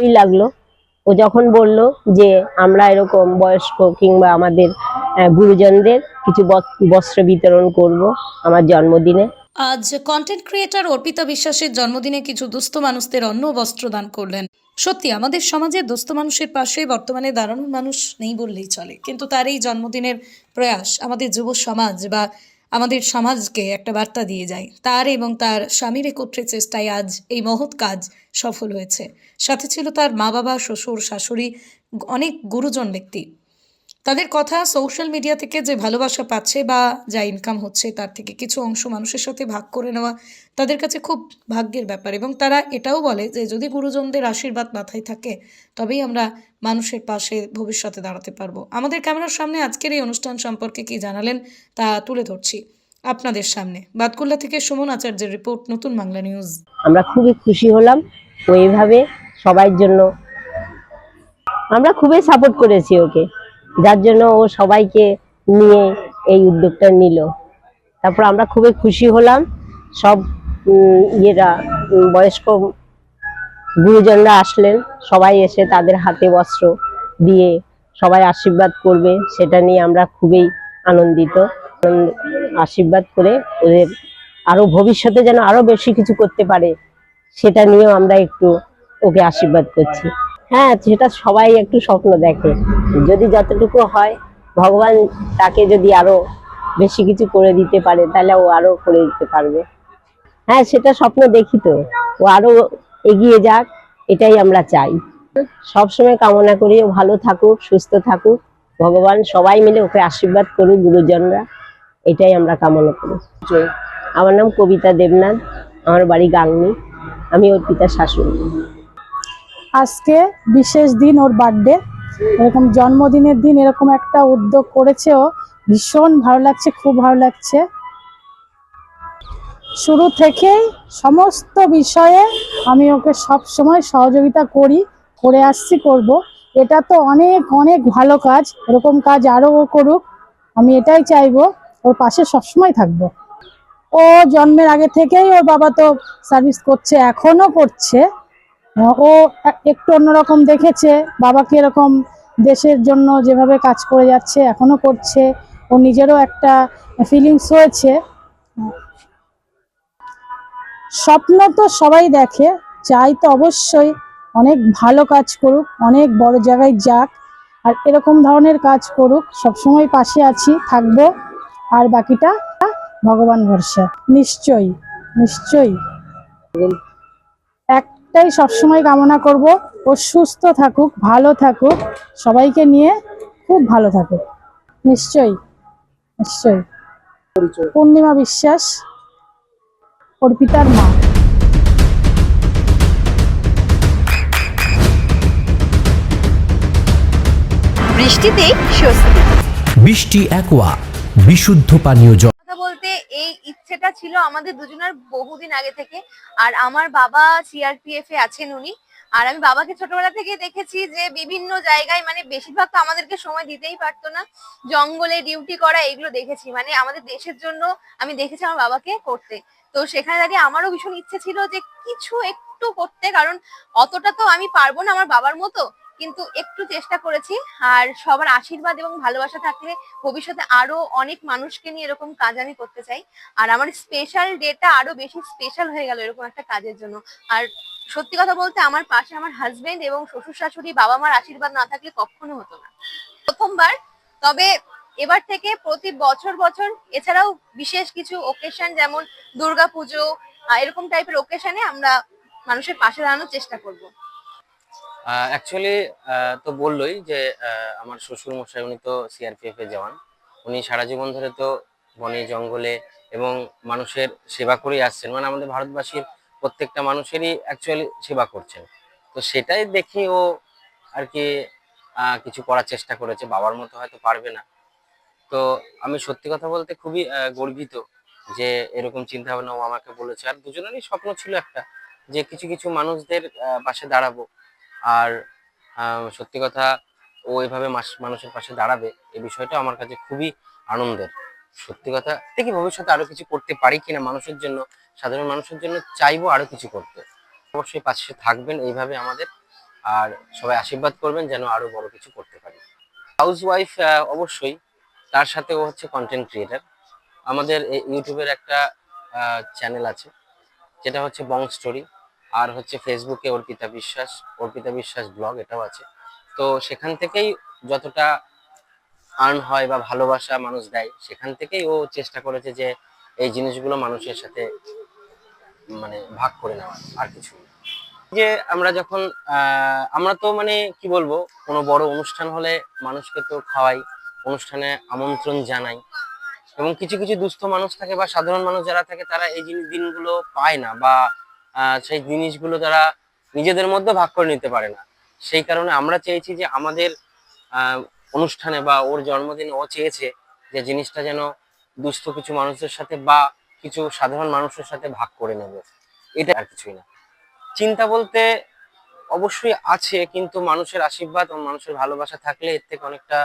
ভালোই লাগলো। ও যখন বলল যে আমরা এরকম বয়স্ক কিংবা আমাদের গুরুজনদের কিছু বস্ত্র বিতরণ করব আমার জন্মদিনে। আজ কন্টেন্ট ক্রিয়েটর অর্পিতা বিশ্বাসের জন্মদিনে কিছু দুস্থ মানুষদের অন্ন বস্ত্র দান করলেন। সত্যি আমাদের সমাজে দুস্থ মানুষের পাশে বর্তমানে দাঁড়ানোর মানুষ নেই বললেই চলে, কিন্তু তার এই জন্মদিনের প্রয়াস আমাদের যুব সমাজ বা আমাদের সমাজকে একটা বার্তা দিয়ে যায়। তার এবং তার স্বামীর একত্রে চেষ্টায় আজ এই মহৎ কাজ সফল হয়েছে। সাথে ছিল তার মা বাবা, শ্বশুর শাশুড়ি, অনেক গুরুজন ব্যক্তি। তাদের কথা সোশ্যাল মিডিয়া থেকে যে ভালোবাসা পাচ্ছে বা যা ইনকাম হচ্ছে তার থেকে কিছু অংশ মানুষের সাথে ভাগ করে নেওয়া তাদের কাছে খুব ভাগ্যের ব্যাপার। এবং তারা এটাও বলে যে যদি গুরুজনদের আশীর্বাদ মাথায় থাকে তবেই আমরা মানুষের পাশে ভবিষ্যতে দাঁড়াতে পারবো। আমাদের ক্যামেরার সামনে আজকের এই অনুষ্ঠান সম্পর্কে কি জানালেন তা তুলে ধরছি আপনাদের সামনে। বাতকুল্লা থেকে সুমন আচার্যের রিপোর্ট, নতুন বাংলা নিউজ। আমরা খুবই খুশি হলাম। ও এইভাবে সবার জন্য আমরা খুবই সাপোর্ট করেছি ওকে, যার জন্য ও সবাইকে নিয়ে এই উদ্যোগটা নিল। তারপর আমরা খুবই খুশি হলাম। সব ইয়েরা বয়স্ক গুরুজনরা আসলেন, সবাই এসে তাদের হাতে বস্ত্র দিয়ে সবাই আশীর্বাদ করবে, সেটা নিয়ে আমরা খুবই আনন্দিত। আশীর্বাদ করে ওদের আরো ভবিষ্যতে যেন আরো বেশি কিছু করতে পারে সেটা নিয়েও আমরা একটু ওকে আশীর্বাদ করছি। হ্যাঁ, সেটা সবাই একটু স্বপ্ন দেখে, যদি যতটুকু হয় ভগবান তাকে যদি আরো বেশি কিছু করে দিতে পারে তাহলে ও আরো করে দিতে পারবে। হ্যাঁ, সেটা স্বপ্ন দেখি তো, ও আরো এগিয়ে যাক, এটাই আমরা চাই। সবসময় কামনা করি ও ভালো থাকুক, সুস্থ থাকুক, ভগবান সবাই মিলে ওকে আশীর্বাদ করুক, গুরুজনরা, এটাই আমরা কামনা করি। আমার নাম কবিতা দেবনাথ, আমার বাড়ি গাংনি, আমি ওর পিতার শাশুড়ি। আজকে বিশেষ দিন, ওর বার্থডে, এরকম জন্মদিনের দিন এরকম একটা উদ্যোগ করেছে, ও ভীষণ ভালো লাগছে, খুব ভালো লাগছে। শুরু থেকেই সমস্ত বিষয়ে আমি ওকে সব সময় সহযোগিতা করে আসছি, করব। এটা তো অনেক অনেক ভালো কাজ, এরকম কাজ আরো ও করুক, আমি এটাই চাইবো, ওর পাশে সবসময় থাকবো। ও জন্মের আগে থেকেই ওর বাবা তো সার্ভিস করছে, এখনো করছে। ও একটু অন্যরকম দেখেছে বাবাকে, এরকম দেশের জন্য যেভাবে কাজ করে যাচ্ছে এখনো করছে, ও নিজেরও একটা ফিলিংস হয়েছে। স্বপ্ন তো সবাই দেখে, চাই তো অবশ্যই অনেক ভালো কাজ করুক, অনেক বড় জায়গায় যাক, আর এরকম ধরনের কাজ করুক। সবসময় পাশে আছি, থাকবো, আর বাকিটা ভগবান ভরসা। নিশ্চয়ই নিশ্চয়ই একটাই সবসময় কামনা করব, ও সুস্থ থাকুক, ভালো থাকুক, সবাইকে নিয়ে খুব ভালো থাকুক। নিশ্চয়ই নিশ্চয়ই। পূর্ণিমা বিশ্বাস, অর্পিতার মা। বৃষ্টিতে স্বস্তি। বৃষ্টি অ্যাকোয়া, বিশুদ্ধ পানীয় জল। কথা বলতে এই ইচ্ছেটা ছিল আমাদের দুজনের বহুদিন আগে থেকে। আর আমার বাবা সিআরপিএফ এ আছেন উনি, আর আমি বাবাকে ছোটবেলা থেকে দেখেছি যে বিভিন্ন জায়গায়, মানে বেশিরভাগ তো আমাদেরকে সময় দিতেই পারতো না, জঙ্গলে ডিউটি করা, এগুলো দেখেছি, মানে আমাদের দেশের জন্য আমি দেখেছি আমার বাবাকে করতে। তো সেখানে দাঁড়িয়ে আমারও ভীষণ ইচ্ছে ছিল যে কিছু একটু করতে, কারণ অতটা তো আমি পারবো না আমার বাবার মতো, কিন্তু একটু চেষ্টা করেছি। আর সবার আশীর্বাদ এবং ভালোবাসা থাকলে ভবিষ্যতে আরো অনেক মানুষকে নিয়ে এরকম কাজ আমি করতে চাই। আর আমার স্পেশাল ডেটা আরো বেশি স্পেশাল হয়ে গেল এরকম একটা কাজের জন্য। আর সত্যি কথা বলতে আমার পাশে আমার হাজবেন্ড এবং শ্বশুর শাশুড়ি, বাবা মার আশীর্বাদ না থাকলে কখনো হতো না। প্রথমবার, তবে এবার থেকে প্রতি বছর বছর, এছাড়াও বিশেষ কিছু ওকেশন যেমন দুর্গাপুজো, এরকম টাইপের ওকেশনে আমরা মানুষের পাশে দাঁড়ানোর চেষ্টা করব। অ্যাকচুয়ালি তো বললোই যে আমার শ্বশুর মশাই উনি তো সিআরপিএফ এ জওয়ান। উনি সারা জীবন ধরে তো বনে জঙ্গলে এবং মানুষের সেবা করেই আসছেন, মানে আমাদের ভারতবাসীর প্রত্যেকটা মানুষেরই অ্যাকচুয়ালি সেবা করছেন। তো সেটাই দেখি ও আর কি কিছু করার চেষ্টা করেছে, বাবার মতো হয়তো পারবে না। তো আমি সত্যি কথা বলতে খুবই গর্বিত যে এরকম চিন্তা ভাবনা ও আমাকে বলেছে। আর দুজনেরই স্বপ্ন ছিল একটা, যে কিছু কিছু মানুষদের পাশে দাঁড়াবো। আর সত্যি কথা, ও এভাবে মানুষের পাশে দাঁড়াবে, এই বিষয়টা আমার কাছে খুবই আনন্দের। সত্যি কথা দেখি ভবিষ্যতে আরো কিছু করতে পারি কিনা মানুষের জন্য, সাধারণ মানুষের জন্য চাইবো আরো কিছু করতে। অবশ্যই পাশে থাকবেন এইভাবে আমাদের। আর সবাই আশীর্বাদ করবেন যেন আরো বড় কিছু করতে পারি। হাউস ওয়াইফ অবশ্যই, তার সাথে ও হচ্ছে কন্টেন্ট ক্রিয়েটার। আমাদের ইউটিউবের একটা চ্যানেল আছে যেটা হচ্ছে বং স্টোরি, আর হচ্ছে ফেসবুকে অর্পিতা বিশ্বাস ব্লগ এটাও আছে। তো সেখান থেকেই যতটা আর্ন হয় বা ভালোবাসা মানুষ দেয়, সেখান থেকেই ও চেষ্টা করেছে যে এই জিনিসগুলো মানুষের সাথে মানে ভাগ করে নেওয়ার, আর কিছু না। যে আমরা যখন আমরা তো মানে কি বলবো, কোনো বড় অনুষ্ঠান হলে মানুষকে তো খাওয়াই, অনুষ্ঠানে আমন্ত্রণ জানাই, এবং কিছু কিছু দুস্থ মানুষ থাকে বা সাধারণ মানুষ যারা থাকে তারা এই দিনগুলো পায় না, বা সেই জিনিসগুলো তারা নিজেদের মধ্যে ভাগ করে নিতে পারে না। সেই কারণে আমরা চেয়েছি যে আমাদের অনুষ্ঠানে বা ওর জন্মদিনে ও চেয়েছে যে জিনিসটা যেন দুস্থ কিছু মানুষের সাথে বা কিছু সাধারণ মানুষের সাথে ভাগ করে নেব, এটা আর কিছুই না। চিন্তা বলতে অবশ্যই আছে, কিন্তু মানুষের আশীর্বাদ ও মানুষের ভালোবাসা থাকলে এর থেকে অনেকটা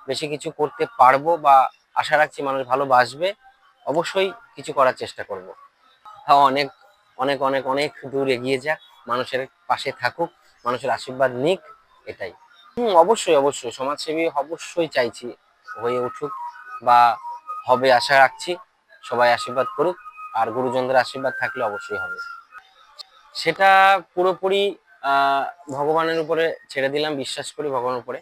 বেশি কিছু করতে পারবো, বা আশা রাখছি মানুষ ভালোবাসবে, অবশ্যই কিছু করার চেষ্টা করব। হ্যাঁ, অনেক অনেক অনেক অনেক দূর এগিয়ে যাক, মানুষের পাশে থাকুক, মানুষের আশীর্বাদ নিক, এটাই। অবশ্যই অবশ্যই সমাজসেবী অবশ্যই চাইছি হয়ে উঠুক, বা হবে আশা রাখছি। সবাই আশীর্বাদ করুক, আর গুরুজনদের আশীর্বাদ থাকলে অবশ্যই হবে। সেটা পুরোপুরি ভগবানের উপরে ছেড়ে দিলাম, বিশ্বাস করি ভগবানের উপরে,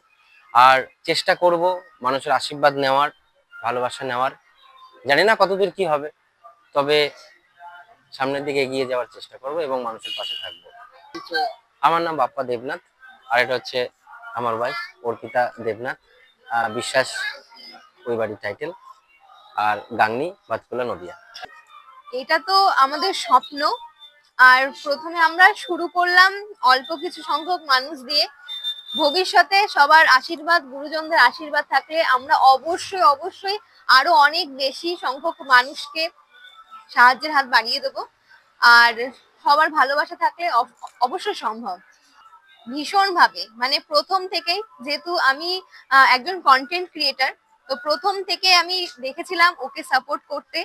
আর চেষ্টা করব মানুষের আশীর্বাদ নেওয়ার, ভালোবাসা নেওয়ার। জানি না কতদূর কি হবে, তবে সামনের দিকে এগিয়ে যাওয়ার চেষ্টা করব এবং মানুষের পাশে থাকবো। আমার নাম বাপ্পা দেবনাথ, আর এটা হচ্ছে আমার ওয়াইফ অর্পিতা দেবনাথ বিশ্বাস, ওই বাড়ির টাইটেল, আর গাংনি, বাতকুলা, নদিয়া। এটা তো আমাদের স্বপ্ন। আর প্রথমে আমরা শুরু করলাম অল্প কিছু সংখ্যক মানুষ দিয়ে। ভবিষ্যতে সবার আশীর্বাদ, গুরুজনদের আশীর্বাদ থাকলে আমরা অবশ্যই অবশ্যই আরো অনেক বেশি সংখ্যক মানুষকে সাহায্যের হাত বাড়িয়ে দেবো। আর সবার ভালোবাসা থাকলে অবশ্যই সম্ভব। ভীষণ ভাবে, মানে প্রথম থেকেই, যেহেতু আমি একজন কন্টেন্ট ক্রিয়েটার, তো প্রথম থেকে আমি দেখেছিলাম ওকে সাপোর্ট করতে।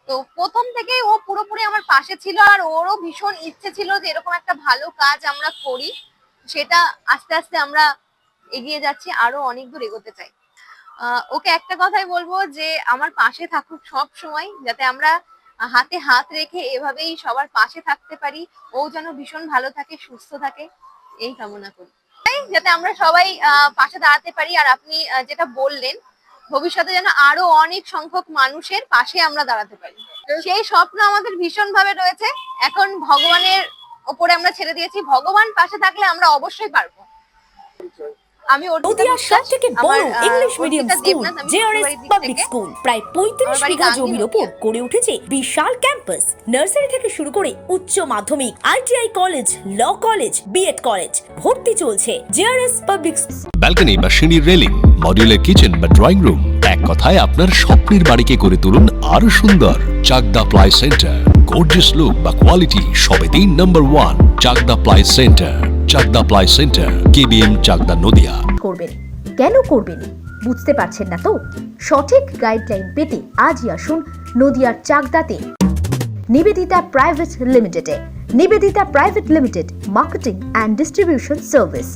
তো প্রথম থেকে ও পুরোপুরি আমার পাশে ছিল, আর ওরও ভীষণ ইচ্ছে ছিল যে এরকম একটা ভালো কাজ আমরা করি। সেটা আস্তে আস্তে আমরা এগিয়ে যাচ্ছি, আরো অনেক দূর এগোতে চাই। ওকে একটা কথাই বলবো যে আমার পাশে থাকুক সব সময়, যাতে আমরা হাতে হাত রেখে এভাবেই সবার পাশে থাকতে পারি। ও যেন ভীষণ ভালো থাকে, সুস্থ থাকে, এই কামনা করি, যাতে আমরা সবাই পাশে দাঁড়াতে পারি। আর আপনি যেটা বললেন, ভবিষ্যতে যেন আরো অনেক সংখ্যক মানুষের পাশে আমরা দাঁড়াতে পারি, সেই স্বপ্ন আমাদের ভীষণ ভাবে রয়েছে। এখন ভগবানের ওপরে আমরা ছেড়ে দিয়েছি, ভগবান পাশে থাকলে আমরা অবশ্যই পারবো। আমি নদিয়ার সবথেকে বড় English medium school JRS public school প্রায় 35 বিঘা জমির উপর গড়ে উঠেছে বিশাল ক্যাম্পাস। নার্সারি থেকে শুরু করে উচ্চ মাধ্যমিক, ITI college, law college, BEd college, ভর্তি চলছে জেআরএস পাবলিক। ব্যালকনি বা সিঁড়ির রেলিং, মডিউলার কিচেন বা ড্রয়িং রুম, এক কথায় আপনার স্বপ্নের বাড়িকে করে তুলুন আরো সুন্দর। Chakdah ply centre, gorgeous look বা কোয়ালিটি সবে 3 number 1 Chakdah ply centre. Chakdah ply centre, KBM, Chakdah, Nadia. করবেন কেন করবেন বুঝতে পারছেন না তো? সঠিক গাইডলাইন পেতে আজই আসুন নদিয়ার চাকদাতে নিবেদিতা প্রাইভেট লিমিটেডে। Nivedita private limited, marketing and distribution service.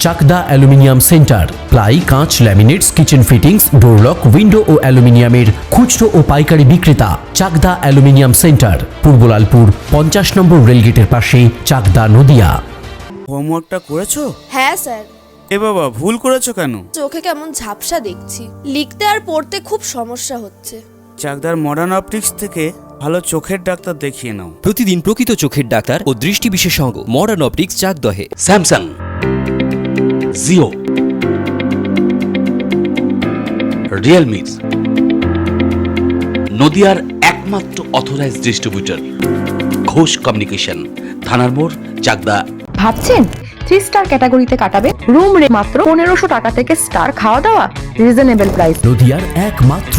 Chakdah aluminium centre, ply, কাঁচ, laminates, kitchen fittings, door lock, window ও অ্যালুমিনিয়ামের খুচরো ও পাইকারি বিক্রেতা। Chakdah aluminium centre, Purbalalpur 50 number রেলগেটের পাশে, চাকদা, নদিয়া। হোমওয়ার্কটা করেছো? হ্যাঁ স্যার। এ বাবা, ভুল করেছো কেন? চোখে কেমন ঝাপসা দেখছি, লিখতে আর পড়তে খুব সমস্যা হচ্ছে। চাকদার মডার্ন অপটিক্স থেকে ভালো চোখের ডাক্তার দেখিয়ে নাও। প্রতিদিন প্রকৃত চোখের ডাক্তার ও দৃষ্টি বিশেষজ্ঞ মডার্ন অপটিক্স, চাকদহে। স্যামসাং, জিও, রিয়েলমি, নদিয়ার একমাত্র অথরাইজড ডিস্ট্রিবিউটর ঘোষ কমিউনিকেশন, থানার মোড়, চাকদা। ভাবছেন 3 স্টার ক্যাটাগরিতে কাটাবেন? রুম রে মাত্র 1500 টাকা থেকে স্টার, খাওয়া দাওয়া রিজনেবল প্রাইস। নদিয়ার একমাত্র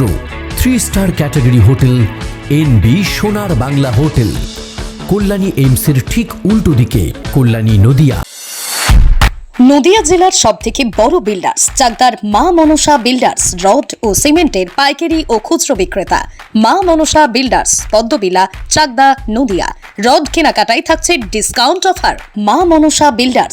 3 স্টার ক্যাটাগরি হোটেল এনবি সোনার বাংলা হোটেল, কল্যাণী এইমসের ঠিক উল্টো দিকে, কল্যাণী, নদিয়া। নদিয়া জেলার সবথেকে বড় বিল্ডার্স চাকদার মা মনসা বিল্ডার্স, রড ও সিমেন্টের পাইকারি ও খুচরো বিক্রেতা। মা মনসা বিল্ডার্স, পদ্মবিলা, চাকদা, নদিয়া। রড কেনাকাটায় থাকছে ডিসকাউন্ট অফার। মা মনসা বিল্ডার্স,